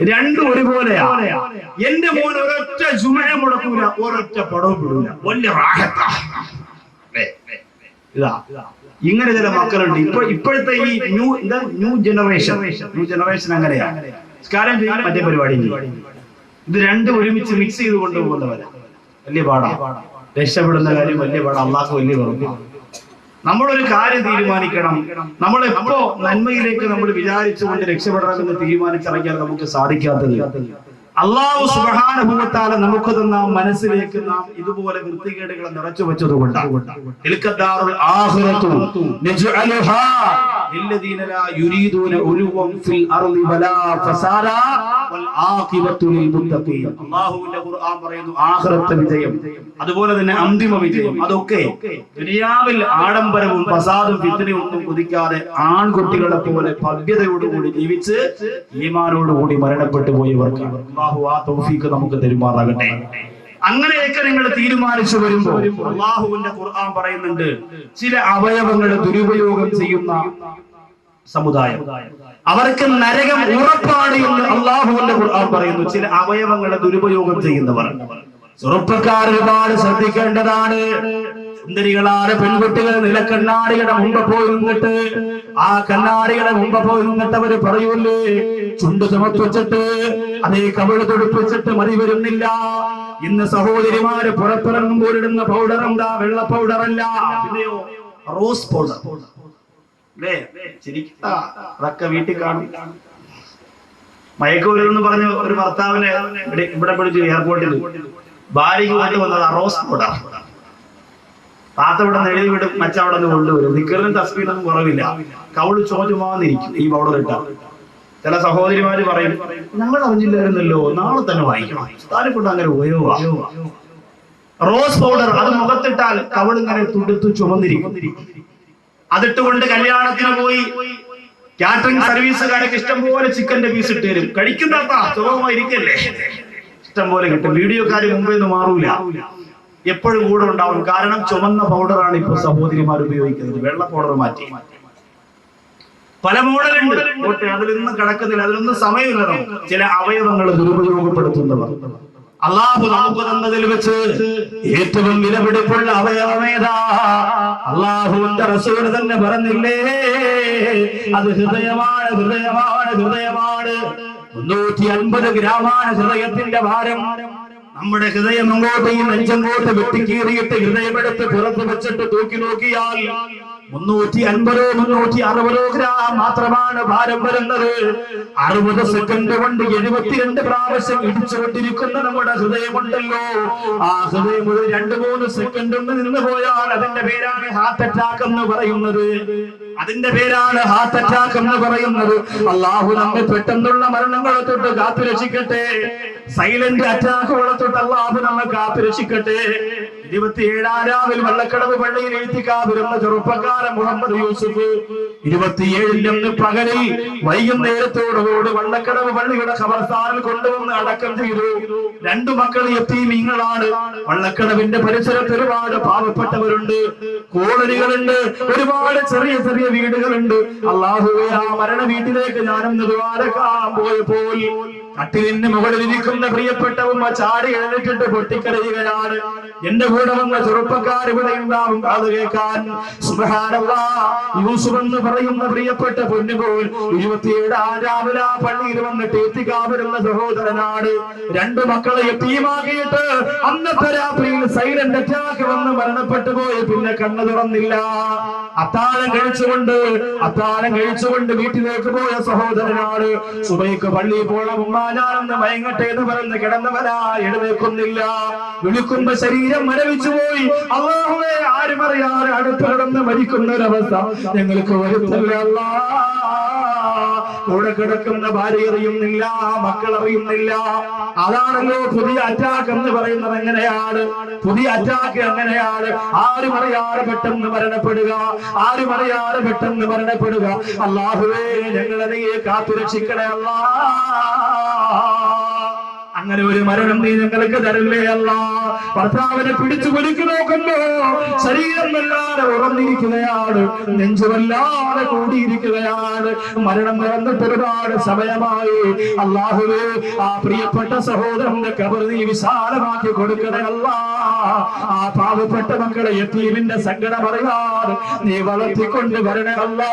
രണ്ടും ഒരുപോലെയാ. എന്റെ മോൻ ഒരൊറ്റ ജുമഅ മുടക്കൂല, ഒരൊറ്റ പടവും വിടൂല, വലിയ റാഹത്താ. ഇതാ ഇങ്ങനെ ചില മക്കളുണ്ട്. ഇപ്പോഴത്തെ ഈ ന്യൂ ജനറേഷൻ അങ്ങനെയാ. നിസ്കാരം ചെയ്യാൻ മറ്റേ പരിപാടി. ഇത് രണ്ടും ഒരുമിച്ച് മിക്സ് ചെയ്ത് കൊണ്ടുപോകുന്നവരാ. വലിയ പാടാ. രക്ഷപ്പെടുന്ന കാര്യം വലിയ പാടാ. അള്ളാഹു വലിയ വെറുപ്പാ. നമ്മളൊരു കാര്യം തീരുമാനിക്കണം. നമ്മളെപ്പോ നന്മയിലേക്ക് നമ്മൾ വിചാരിച്ചുകൊണ്ട് രക്ഷപ്പെടണമെന്ന് തീരുമാനിച്ചിറങ്ങിയാൽ നമുക്ക് സാധിക്കാത്തത് അല്ലാഹു സുബ്ഹാനഹു വ തആല നമുക്ക് തന്ന മനസ്സിലേക്ക് നാം ഇതുപോലെ വൃത്തികേടുകളെ നിറച്ചു വെച്ചതുകൊണ്ടാണ്. തിൽക്കദാറുൽ ആഖിറതു നജ്അലുഹാ ലില്ലദീന ലാ യുരീദൂന ഉലുവൻ ഫിൽ അർളി വലാ ഫസാദാ വൽ ആഖിബത്തു ലിൽ മുത്തഖീൻ. അല്ലാഹുവിന്റെ ഖുർആൻ പറയുന്നു ആഖിറത്തെ വിജയം, അതുപോലെ തന്നെ അന്തിമ വിജയം, അതൊക്കെ ദുനിയാവിൽ ആഡംബരവും ഫസാദും ഫിത്നയും ഒന്നും കൊതിക്കാതെ ആൺകുട്ടികളെ പോലെ ഭവ്യതയോടുകൂടി ജീവിച്ച് ഈമാനോടുകൂടി മരണപ്പെട്ടു പോയവർക്ക് അല്ലാഹു ആ തൗഫീഖ് നമുക്ക് തരുമാറാകട്ടെ. അങ്ങനെയൊക്കെ നിങ്ങൾ തീരുമാനിച്ചു വരുമ്പോൾ അല്ലാഹുവിന്റെ ഖുർആൻ പറയുന്നുണ്ട്, ചില അവയവങ്ങളെ ദുരുപയോഗം ചെയ്യുന്ന സമുദായം അവർക്ക് നരകം ഉറപ്പാണ് എന്ന് അല്ലാഹുവിന്റെ ഖുർആൻ പറയുന്നു. ചില അവയവങ്ങളെ ദുരുപയോഗം ചെയ്യുന്നവർ ചെറുപ്പക്കാർ ഒരുപാട് ശ്രദ്ധിക്കേണ്ടതാണ്. സുന്ദരികളായ പെൺകുട്ടികൾ നിലക്കണ്ണാടിയുടെ മുമ്പ് പോയി നിന്നിട്ട് ആ കണ്ണാടിയുടെ മുമ്പ് പോയി നിന്നിട്ട് അവര് പറയൂല്ലേ, ചുണ്ട് ചുമത്തുവെച്ചിട്ട് അതേ കവിള് തൊടുപ്പിച്ചിട്ട് മതി വരുന്നില്ല. ഇന്ന് സഹോദരിമാര് പുറത്തിറങ്ങുമ്പോൾ ഇടുന്ന പൗഡർ എന്താ? വെള്ള പൗഡർ അല്ല, പിന്നെയോ റോസ് പൗഡർ. അതൊക്കെ വീട്ടിൽ കാണും. മയക്കുമരുന്ന് പറഞ്ഞ് ഒരു ഭർത്താവിനെ ഇവിടെ പിടിച്ചു എയർപോർട്ടിൽ ഭാര്യയ്ക്ക് കൊണ്ടുവന്നത് റോസ് പൗഡർ. താത്ത ഇവിടെ നിന്ന് എഴുതി വിടും, മച്ച അവിടെ നിന്ന് കൊണ്ടുവരും. നിക്കറിനും തസ്ബീനൊന്നും കുറവില്ല. കവിള് ചോദ്യമാന്നിരിക്കും ഈ പൗഡർ ഇട്ട. ചില സഹോദരിമാര് പറയും, ഞങ്ങൾ അറിഞ്ഞില്ലായിരുന്നല്ലോ, നാളെ തന്നെ വാങ്ങിക്കണം. താനെ കൊണ്ട് അങ്ങനെ ഉപയോഗം. റോസ് പൗഡർ അത് മുഖത്തിട്ടാൽ കവിളിങ്ങനെ തുടുത്തു ചുമന്നിരിക്കും. അതിട്ടുകൊണ്ട് കല്യാണത്തിന് പോയി കാറ്ററിംഗ് സർവീസുകാരൊക്കെ ഇഷ്ടം പോലെ ചിക്കന്റെ പീസ് ഇട്ട് തരും. കഴിക്കുന്ന സുഖമായിരിക്കല്ലേ, ഇഷ്ടം പോലെ കിട്ടും. വീഡിയോക്കാര് മുമ്പേ നിന്ന് മാറൂല, എപ്പോഴും കൂടെ ഉണ്ടാവും. കാരണം ചുമന്ന പൗഡറാണ് ഇപ്പൊ സഹോദരിമാർ ഉപയോഗിക്കുന്നത്. വെള്ള പൗഡർ മാറ്റി പല മോഡലുണ്ട്. അതിലൊന്നും കിടക്കുന്നില്ല, അതിലൊന്നും സമയമില്ല. ചില അവയവങ്ങൾ ദുരുപയോഗപ്പെടുത്തുന്നവർ. അല്ലാഹു നമുക്ക് തന്നതിൽ വെച്ച് ഏറ്റവും വിലപിടിപ്പുള്ള അവയവമേതാ? അല്ലാഹുവിന്റെ റസൂൽ തന്നെ പറഞ്ഞില്ലേ, അത് ഹൃദയമാണ്, ഹൃദയമാണ്, ഹൃദയമാണ്. 350 ഗ്രാമാണ് ഹൃദയത്തിന്റെ ഭാരം. നമ്മുടെ ഹൃദയം അങ്ങോട്ട് നെഞ്ചങ്ങോട്ട് വെട്ടിക്കീറിയിട്ട് ഹൃദയമെടുത്ത് പുറത്ത് വെച്ചിട്ട് തൂക്കി നോക്കിയാൽ 350 360 ഗ്രാം മാത്രമാണ് ഭാരം വരുന്നത്. 60 സെക്കൻഡ് കൊണ്ട് 72 പ്രാവശ്യം ഇടിച്ചുകൊണ്ടിരിക്കുന്ന നമ്മുടെ ഹൃദയമുണ്ടല്ലോ, ആ ഹൃദയം ഒരു 2-3 സെക്കൻഡ് ഒന്ന് നിന്ന് പോയാൽ അതിന്റെ പേരാണ് ഹാർട്ട് അറ്റാക്ക് എന്ന് പറയുന്നത്. അതിന്റെ പേരാണ് ഹാർട്ട് അറ്റാക്ക് എന്ന് പറയുന്നത്. അല്ലാഹു നമ്മെ പെട്ടെന്നുള്ള മരണങ്ങളെ തൊട്ട് കാത്തു രക്ഷിക്കട്ടെ. സൈലന്റ് അറ്റാക്കുകളെ തൊട്ട് അല്ലാഹു നമ്മെ കാത്തു രക്ഷിക്കട്ടെ. 27-ാം രാവിൽ വള്ളക്കടവ് പള്ളിയിൽ എഴുത്തിക്കാതിരുന്ന ചെറുപ്പക്കാരൻ മുഹമ്മദ് യൂസുഫ് 27-ന് പകലിൽ വൈകുന്നേരത്തോടുകൂടി വള്ളക്കടവ് പള്ളിയുടെ ഖബർസ്ഥാനിൽ കൊണ്ടുവന്ന് അടക്കം ചെയ്തു. 2 മക്കൾ യതീമീങ്ങളാണ്. വള്ളക്കടവിന്റെ പരിസരത്ത് ഒരുപാട് പാവപ്പെട്ടവരുണ്ട്, കോളനികളുണ്ട്, ഒരുപാട് ചെറിയ ചെറിയ വീടുകളുണ്ട്. അല്ലാഹുവേ, ആ മരണ വീട്ടിലേക്ക് ഞാനൊന്ന് ദ്വാരക്കാൻ പോയപ്പോൾ കട്ടിലിന് മുകളിലിരിക്കുന്ന പ്രിയപ്പെട്ട ഉമ്മ ചാടി എഴുന്നേറ്റിട്ട് പൊട്ടിക്കരയുകയാണ്. എന്റെ കൂടെ വന്ന ചെറുപ്പക്കാർ ഇവിടെ ഉണ്ടാവും അത് കേൾക്കാൻ. സുബ്ഹാനല്ലാഹ്, യൂസുഫ് എന്ന് പറയുന്ന പ്രിയപ്പെട്ട പൊന്നുപോൽ 27-ാം രാവിലെ ആ പള്ളിയിൽ വന്നിട്ട് എത്തിക്കാവുന്ന സഹോദരനാണ്. 2 മക്കളെ യതീമാക്കിയിട്ട് അന്നത്തെ രാത്രിയിൽ സൈലന്റ് അറ്റാക്ക് വന്ന് മരണപ്പെട്ടു പോയി. പിന്നെ കണ്ണു തുറന്നില്ല. അത്താഴം കഴിച്ചുകൊണ്ട് വീട്ടിലേക്ക് പോയ സഹോദരനാണ്. സുബൈക്ക് പള്ളിയിൽ പോകണം, ഞാനൊന്ന് മയങ്ങട്ടെ എന്ന് പറഞ്ഞ് കിടന്നവനാ എഴുന്നേൽക്കുന്നില്ല. വിളിക്കുമ്പോ ശരീരം മരവിച്ചു പോയി. അല്ലാഹുവേ, ആരും അറിയാതെ അടുത്ത് കിടന്ന് മരിക്കുന്ന ഒരവസ്ഥ ഞങ്ങൾക്ക് വരുത്തില്ല. അല്ലാഹ്, കൂടെ കിടക്കുന്ന ഭാര്യ അറിയുന്നില്ല, മക്കൾ അറിയുന്നില്ല. അതാണല്ലോ പുതിയ അറ്റാക്ക് എന്ന് പറയുന്നത്. എങ്ങനെയാണ് പുതിയ അറ്റാക്ക്? എങ്ങനെയാണ്? ആരും അറിയാതെ പെട്ടെന്ന് മരണപ്പെടുക, ആരും അറിയാതെ പെട്ടെന്ന് മരണപ്പെടുക. അല്ലാഹുവേ, ഞങ്ങളെ നീ കാത്തു രക്ഷിക്കണേ അല്ലാഹ്. അങ്ങനെ ഒരു മരണം നീ ഞങ്ങൾക്ക് തരല്ലേ അല്ലാ. ഭർത്താവിനെ പിടിച്ചു കുലുക്കി നോക്കുമ്പോ ശരീരം വല്ലാതെ ഉറന്നിരിക്കുകയാണ്, നെഞ്ചുവല്ലാതെ കൂടിയിരിക്കുകയാണ്. മരണം നടന്നിട്ട് ഒരുപാട് സമയമായി. അല്ലാഹുവേ, ആ പ്രിയപ്പെട്ട സഹോദരന്റെ ഖബർ നീ വിശാലമാക്കി കൊടുക്കണേ അല്ലാ. ആ പാവപ്പെട്ട മക്കളെ യതീമിന്റെ സങ്കടം അറിയാതെ നീ വളർത്തിക്കൊണ്ട് വരണേ അല്ലാ.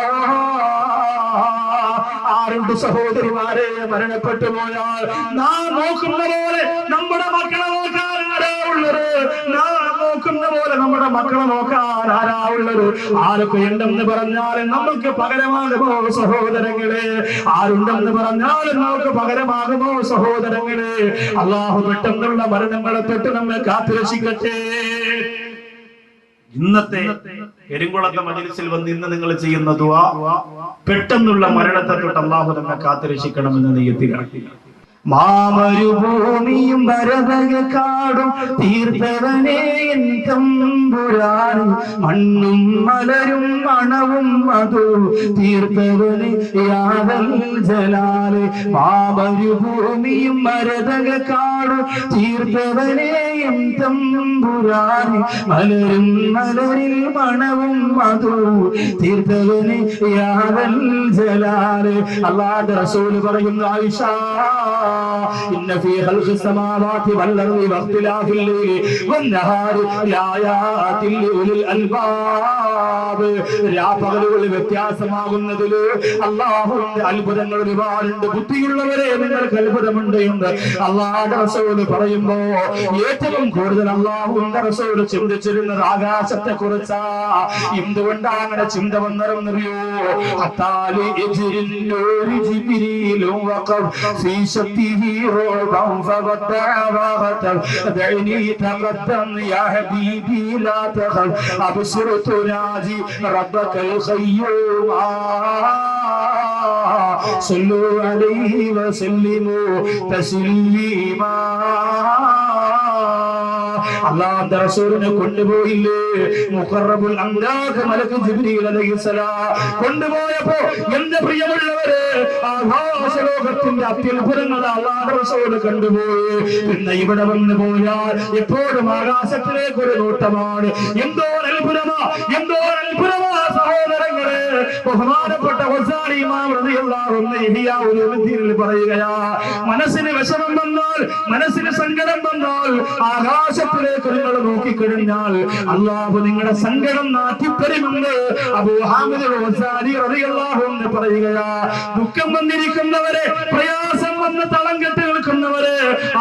ആരുണ്ട് സഹോദരിമാരെ മരണപ്പെട്ടു പോയാൽ നാം നോക്കുന്ന പോലെ നമ്മുടെ മക്കളെ നോക്കാൻ ആരാ ഉള്ളത്? നാം നോക്കുന്ന പോലെ നമ്മുടെ മക്കളെ നോക്കാൻ ആരാ ഉള്ളത്? ആരൊക്കെ ഉണ്ടെന്ന് പറഞ്ഞാൽ നമുക്ക് പകരമാകുമോ സഹോദരങ്ങളെ? ആരുണ്ടെന്ന് പറഞ്ഞാൽ നമുക്ക് പകരമാകുമോ സഹോദരങ്ങളെ? അല്ലാഹു പെട്ടെന്നുള്ള മരണങ്ങളെ തൊട്ട് നമ്മെ കാത്തുരക്ഷിക്കട്ടെ. ഇന്നത്തെ പെരുങ്കുളത്തെ മജ്‌ലിസിൽ വന്ന് ഇന്ന് നിങ്ങൾ ചെയ്യുന്ന ദുആ പെട്ടെന്നുള്ള മരണത്തെ തൊട്ട് അല്ലാഹു നമ്മെ കാത്തുരക്ഷിക്കണമെന്ന് നിയത്തിലാക്കി. മാമരുഭൂമിയും ഭരതകാടും തീർത്തവനേ എൻ തമ്പുരാൻ, മണ്ണും മലരും മണവും മധു തീർത്തവന് യാദൽ ജലാല്. മാമരുഭൂമിയും ഭരതകാടും തീർത്തവനേ എൻ തമ്പുരാൻ, മലരും മലരിൽ മണവും മധു തീർത്തവന് യാദൽ ജലാല്. അല്ലാഹുവിന്റെ റസൂൽ പറയുന്നു, ആയിഷ إن في خلق السماوات والأرض واختلاف الليل والنهار لآيات لأولي الألباب. രാപ്പകലുകൾ വ്യത്യാസമാകുന്നതിൽ അല്ലാഹുവിന്റെ അത്ഭുതങ്ങൾ ഒരുപാടുണ്ട്. ബുദ്ധിയുള്ളവരെ നിങ്ങൾക്ക് അത്ഭുതമുണ്ട് എന്ന് അല്ലാഹുവിന്റെ റസൂൽ പറയുമ്പോ ഏറ്റവും കൂടുതൽ അല്ലാഹുവിന്റെ റസൂൽ ചിന്തിച്ചിരുന്നത് ആകാശത്തെ കുറിച്ചാ. എന്തുകൊണ്ടാണ് അങ്ങനെ ചിന്ത വന്നറിയോ? അത്താലി شته رعبا فغدع وغتب دعني تقدم يا حبيبي لا تخف أبصر تناجي ربك الخيوم صلوا عليه وسلموا تسليما. അല്ലാഹുവിന്റെ റസൂലിനെ കൊണ്ടുപോയില്ലേ മുഖറബുൽ അംലാഖ് മലക്ക് ജിബ്രീൽ അലൈഹിസ്സലാം കൊണ്ടുപോയപ്പോ എന്റെ പ്രിയമുള്ളവരെ ആകാശലോകത്തിന്റെ അത്യുത്ഭുതങ്ങൾ അല്ലാഹുവിന്റെ റസൂൽ കണ്ടുപോയി. പിന്നെ ഇവിടെ വന്നു പോയാൽ എപ്പോഴും ആകാശത്തിലേക്ക് ഒരു നോട്ടമാണ്. എന്തോ അത്ഭുതമാ, എന്തോ അത്ഭുതമാ സഹോദരങ്ങളെ. ബഹുമാനപ്പെട്ട ഗസാലി ഇമാം റളിയല്ലാഹു അൻഹു ഇഹ്യാ ഉലൂമുദ്ദീനിൽ പറയുകയാ, മനസ്സിന് വിഷമം വന്നാൽ, മനസ്സിന് സങ്കടം വന്നാൽ ആകാശത്തിലേക്ക് നിങ്ങൾ നോക്കിക്കഴിഞ്ഞാൽ അല്ലാഹു നിങ്ങളുടെ സങ്കടം നാട്ടിത്തരുമെന്ന് അബൂ ഹാമിദ് ഗസാലി റളിയല്ലാഹു അൻഹു പറയുകയാ. ദുഃഖം വന്നിരിക്കുന്നവരെ, പ്രയാസം വന്ന് തളം കെട്ടി നിൽക്കുന്നവരെ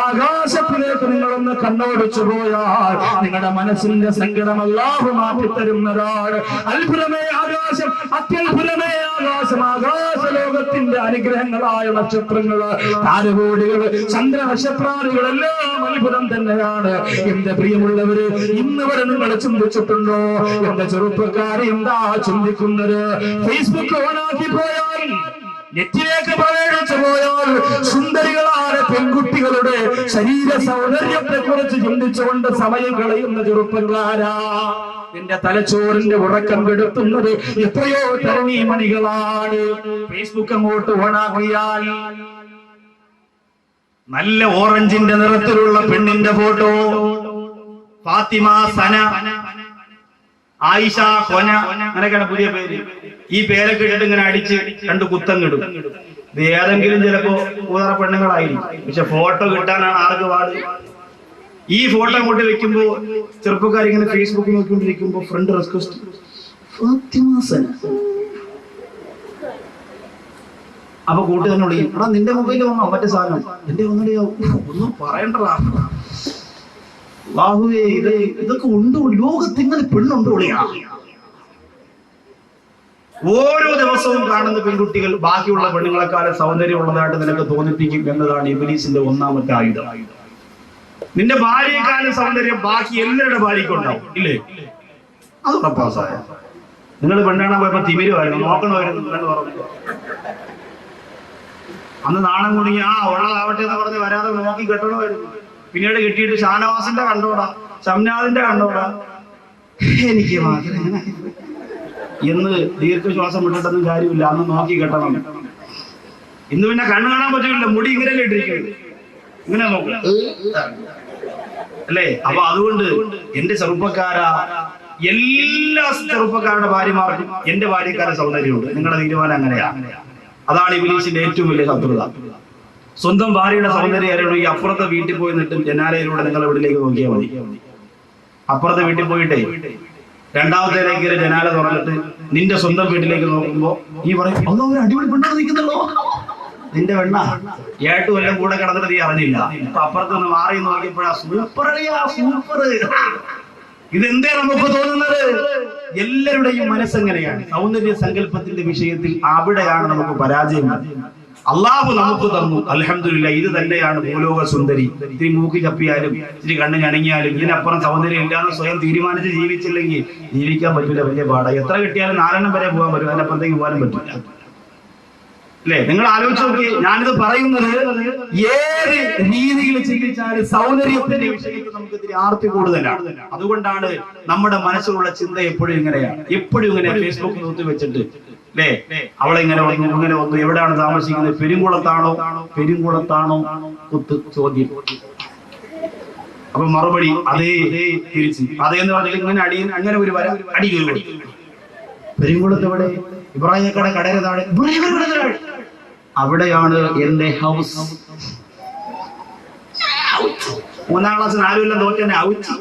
ആകാശത്തിലേക്ക് നിങ്ങളൊന്ന് കണ്ണോടിച്ചു പോയാൽ നിങ്ങളുടെ മനസ്സിന്റെ സങ്കടം അല്ലാഹു മാറ്റിത്തരുന്നതാണ്. അത്ഭുതമേ ആകാശം, അത്യത്ഭുതമേ ആകാശം. ആകാശലോകത്തിന്റെ അനുഗ്രഹങ്ങളായ നക്ഷത്രങ്ങള്, താരകോടികള്, ചന്ദ്രനക്ഷത്രാദികളെല്ലാം അത്ഭുതം തന്നെയാണ്. എന്റെ പ്രിയമുള്ളവര്, ഇന്ന് വരെ നിങ്ങൾ ചിന്തിച്ചിട്ടുണ്ടോ? എന്റെ ചെറുപ്പക്കാരെ എന്താ ചിന്തിക്കുന്നത്? ഫേസ്ബുക്ക് ഓണാക്കി പോയാൽ, നെറ്റിലേക്ക് പ്രവേശിച്ചു പോയാൽ സുന്ദരികളായ പെൺകുട്ടികളുടെ ശരീര സൗന്ദര്യത്തെ കുറിച്ച് ചിന്തിച്ചുകൊണ്ട് സമയം കളയുന്ന ചെറുപ്പക്കാരാ. എന്റെ തലച്ചോറിന്റെ ഉറക്കം കെടുത്തുന്നത് എത്രയോ തരുണീമണികളാണ്. ഫേസ്ബുക്ക് അങ്ങോട്ട് ഓണാക്കിയാൽ നല്ല ഓറഞ്ചിന്റെ നിറത്തിലുള്ള പെണ്ണിന്റെ ഫോട്ടോ, ഫാത്തിമ, സന, ആയിഷ, ഹൊന, അങ്ങനെയൊക്കെയാണ് പുതിയ പേര്. ഈ പേരൊക്കെ ഇട്ടിട്ട് ഇങ്ങനെ അടിച്ച് രണ്ട് കുത്തങ്ങിടും. ഇത് ഏതെങ്കിലും ചിലപ്പോ കൂതറ പെണ്ണുങ്ങളായിരിക്കും. പക്ഷെ ഫോട്ടോ കിട്ടാനാണ് ആർക്ക് പാട്. ഈ ഫോട്ടോ അങ്ങോട്ട് വെക്കുമ്പോ ചെറുപ്പക്കാരിങ്ങനെ ഫേസ്ബുക്കിൽ നോക്കിക്കൊണ്ടിരിക്കുമ്പോ ഫ്രണ്ട് റിക്വസ്റ്റ് ഫാത്തിമ സന. അപ്പൊ കൂട്ടി തന്നെ വിളിക്കും, എടാ നിന്റെ മൊബൈലിൽ വന്നോ മറ്റേ സാധനം, എന്റെ ഒന്നുകൂടിയോ ഒന്നും പറയണ്ടടാ. അല്ലാഹുവേ, ഇതൊക്കെ ഉണ്ടോ? ലോകത്ത് ഇങ്ങനെ പെണ്ണുണ്ടോ? വിളിയാ ഓരോ ദിവസവും കാണുന്ന പെൺകുട്ടികൾ ബാക്കിയുള്ള പെണ്ണുങ്ങളെക്കാളും സൗന്ദര്യമുള്ളതായിട്ട് നിനക്ക് തോന്നിപ്പിക്കും എന്നതാണ് ഇബ്ലീസിന്റെ ഒന്നാമത്തെ ആയുധം. നിന്റെ ഭാര്യയെക്കാളും സൗന്ദര്യം ബാക്കി എല്ലാവരുടെ ഭാര്യയ്ക്കുണ്ടാവും, ഇല്ലേ? അത് ഉറപ്പാസായ. നിങ്ങൾ പെണ്ണാണാൻ പോയപ്പോ തിമിരുമായിരുന്നു, നോക്കണമായിരുന്നു എന്ന് പറഞ്ഞു. അന്ന് നാണം കുടുങ്ങി ഉള്ളതാവട്ടെ എന്ന് പറഞ്ഞ് വരാതെ നോക്കി കെട്ടണമായിരുന്നു. പിന്നീട് കെട്ടിയിട്ട് ഷാനവാസിന്റെ കണ്ടോടാ, ഷംനാദിന്റെ കണ്ടോടാ, എനിക്ക് മാത്രം എന്ന് ദീർഘശ്വാസം വിട്ടിട്ടൊന്നും കാര്യമില്ല. അന്ന് നോക്കി കെട്ടണം. ഇന്ന് പിന്നെ കണ്ണു കാണാൻ പറ്റില്ല, മുടി ഇങ്ങനെ ഇട്ടിരിക്കുന്നത്. ഇങ്ങനെ നോക്കും അല്ലേ? അപ്പൊ അതുകൊണ്ട് എന്റെ ചെറുപ്പക്കാരാ, എല്ലാ ചെറുപ്പക്കാരുടെ ഭാര്യമാർക്കും എന്റെ ഭാര്യക്കാരുടെ സൗന്ദര്യമുണ്ട്. നിങ്ങളുടെ തീരുമാനം അങ്ങനെയാ. അതാണ് ഇബ്ലീസിന്റെ ഏറ്റവും വലിയ ശത്രുത. സ്വന്തം ഭാര്യയുടെ സൗന്ദര്യം അറിയണം. ഈ അപ്പുറത്തെ വീട്ടിൽ പോയി നിന്നിട്ടും ജനാലയിലൂടെ നിങ്ങൾ വീട്ടിലേക്ക് നോക്കിയാൽ മതി. അപ്പുറത്തെ വീട്ടിൽ പോയിട്ടേ രണ്ടാമത്തേലേക്ക് ജനാല തുറന്നിട്ട് നിന്റെ സ്വന്തം വീട്ടിലേക്ക് നോക്കുമ്പോ നീ പറയും, അല്ലോ ഒരു അടിപൊളി പെണ്ണ നിൽക്കുന്നല്ലോ, നിന്റെ വെണ്ണ ഏട്ടു എല്ലാം കൂടെ കിടന്നിട്ട് നീ അറിഞ്ഞില്ല. ഇപ്പൊ അപ്പുറത്ത് നിന്ന് മാറി നോക്കിയപ്പോഴാ സൂപ്പർ സൂപ്പർ. ഇതെന്തേ നമുക്ക് തോന്നുന്നത്? എല്ലാവരുടെയും മനസ്സെങ്ങനെയാണ് സൗന്ദര്യ സങ്കല്പത്തിന്റെ വിഷയത്തിൽ. അവിടെയാണ് നമുക്ക് പരാജയം. അള്ളാഹു നമുക്ക് തന്നു, അൽഹംദുലില്ലാഹ്. ഇത് തന്നെയാണ് ഭൂലോക സുന്ദരി. ഇത്തിരി മൂക്കി ചപ്പിയാലും ഇത്തിരി കണ്ണ് ഞണങ്ങിയാലും ഇതിനപ്പുറം സൗന്ദര്യം ഇല്ലാന്ന് സ്വയം തീരുമാനിച്ച് ജീവിച്ചില്ലെങ്കിൽ ജീവിക്കാൻ പറ്റില്ല. വലിയ പാടാ. എത്ര കിട്ടിയാലും 4 വരെ പോകാൻ പറ്റും, അതിനപ്പുറത്തേക്ക് പോകാനും പറ്റില്ല. അല്ലേ? നിങ്ങൾ ആലോചിച്ച് നോക്കി. ഞാനിത് പറയുന്നത് ഏത് രീതിയിൽ ചിന്തിച്ചാലും സൗന്ദര്യത്തിന്റെ വിഷയത്തിൽ നമുക്ക് ഇത്തിരി ആർത്തി കൂടുതലാണ്. അതുകൊണ്ടാണ് നമ്മുടെ മനസ്സിലുള്ള ചിന്ത എപ്പോഴും ഇങ്ങനെയാണ്. എപ്പോഴും ഇങ്ങനെ ഫേസ്ബുക്ക് നോക്കി വെച്ചിട്ട് അല്ലേ, അവളെ ഇങ്ങനെ വന്നു ഇങ്ങനെ വന്നു, എവിടെയാണ് താമസിക്കുന്നത്, പെരുങ്കുളത്താണോ കുത്ത് ചോദ്യം. അപ്പൊ മറുപടി അതേ തിരിച്ച് അതേന്ന് പറഞ്ഞാൽ ഇങ്ങനെ അങ്ങനെ ഒരു വര അടി കയറി. പെരുങ്കുളത്ത് എവിടെ? ഇബ്രാഹിംകട കടയുടെ താഴെ. അവിടെയാണ് എന്റെ ഹൗസ്. 3ാം ക്ലാസ് 4 കൊല്ലം തോറ്റനെ ഔച്ച്.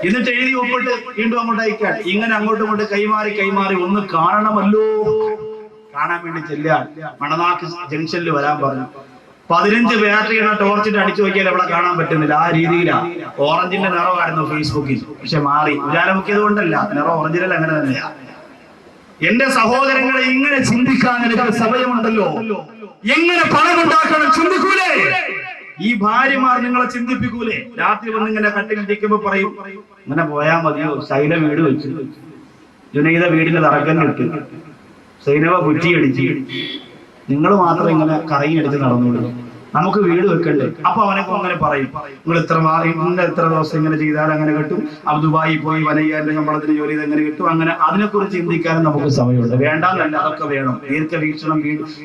എന്നിട്ട് എഴുതി ഒപ്പിട്ട് വീണ്ടും അങ്ങോട്ട് അയക്കാൻ. ഇങ്ങനെ അങ്ങോട്ടും കൈമാറി ഒന്ന് കാണണമല്ലോ. കാണാൻ വേണ്ടി ചെല്ലാൻ മണനാക്ക് ജംഗ്ഷനിൽ വരാൻ പറഞ്ഞു. 15 ബാറ്ററിയുടെ ടോർച്ചിട്ട് അടിച്ചു നോക്കിയാൽ അവിടെ കാണാൻ പറ്റുന്നില്ല. ആ രീതിയിലാ. ഓറഞ്ചിന്റെ നിറമായിരുന്നു ഫേസ്ബുക്കിൽ, പക്ഷെ മാറി. വിചാരമുക്കിയത് കൊണ്ടല്ല, നിറം ഒറിജിനൽ അങ്ങനെ തന്നെയാ. എന്റെ സഹോദരങ്ങളെ, ഇങ്ങനെ ചിന്തിക്കാൻ എനിക്ക് സമയമുണ്ടല്ലോ. എങ്ങനെ പണം ഉണ്ടാക്കണം ചിന്തിക്കൂലേ? ഈ ഭാര്യമാർ നിങ്ങളെ ചിന്തിപ്പിക്കൂലേ? രാത്രി വന്ന് ഇങ്ങനെ കട്ടിലിരിക്കുമ്പോ പറയും, ഇങ്ങനെ പോയാ മതിയോ, ശൈല വീട് വെച്ചു, ജുനൈദ വീടിന്റെ തറക്കല്ലിട്ട്, സൈനവ കുറ്റിയടിച്ച്, നിങ്ങൾ മാത്രം ഇങ്ങനെ കറങ്ങി അടിച്ച് നടന്നോളൂ, നമുക്ക് വീട് വെക്കണ്ടേ? അപ്പൊ അവനൊക്കെ അങ്ങനെ പറയും, നിങ്ങൾ എത്ര ദിവസം ഇങ്ങനെ ചെയ്താൽ അങ്ങനെ കിട്ടും, അത് ദുബായി പോയി വനയ്യാന്റെ ശമ്പളത്തിന് ജോലി ചെയ്ത് എങ്ങനെ കിട്ടും, അങ്ങനെ അതിനെക്കുറിച്ച് ചിന്തിക്കാനും നമുക്ക് സമയമുണ്ട്. വേണ്ടാന്നല്ല, അതൊക്കെ വേണം. ദീർഘവീക്ഷണം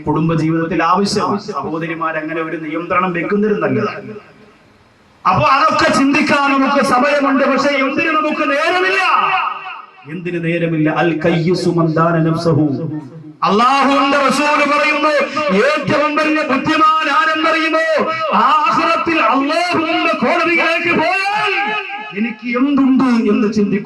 കുടുംബ ജീവിതത്തിൽ ആവശ്യമാണ്. സഹോദരിമാരങ്ങനെ ഒരു നിയന്ത്രണം വെക്കുന്നതിന് നല്ലതാണ്. അപ്പൊ അതൊക്കെ ചിന്തിക്കാൻ നമുക്ക് സമയമുണ്ട്. പക്ഷെ എന്തിനു നമുക്ക് നേരമില്ല? എന്തിനു നേരമില്ല? അൽ കയ്യിസു മൻ ദാന നഫ്സഹു. അല്ലാഹുവിന്റെ റസൂൽ പറയുന്നു, ഏറ്റവും വലിയ ബുദ്ധിമാൻ ആരെന്നറിയുമോ? ആഖിറത്തിൽ അല്ലാഹുവിന്റെ കോടതിയിലേക്ക് പോയാൽ എനിക്ക് എന്തുണ്ട് എന്ന് ചിന്തിക്കും.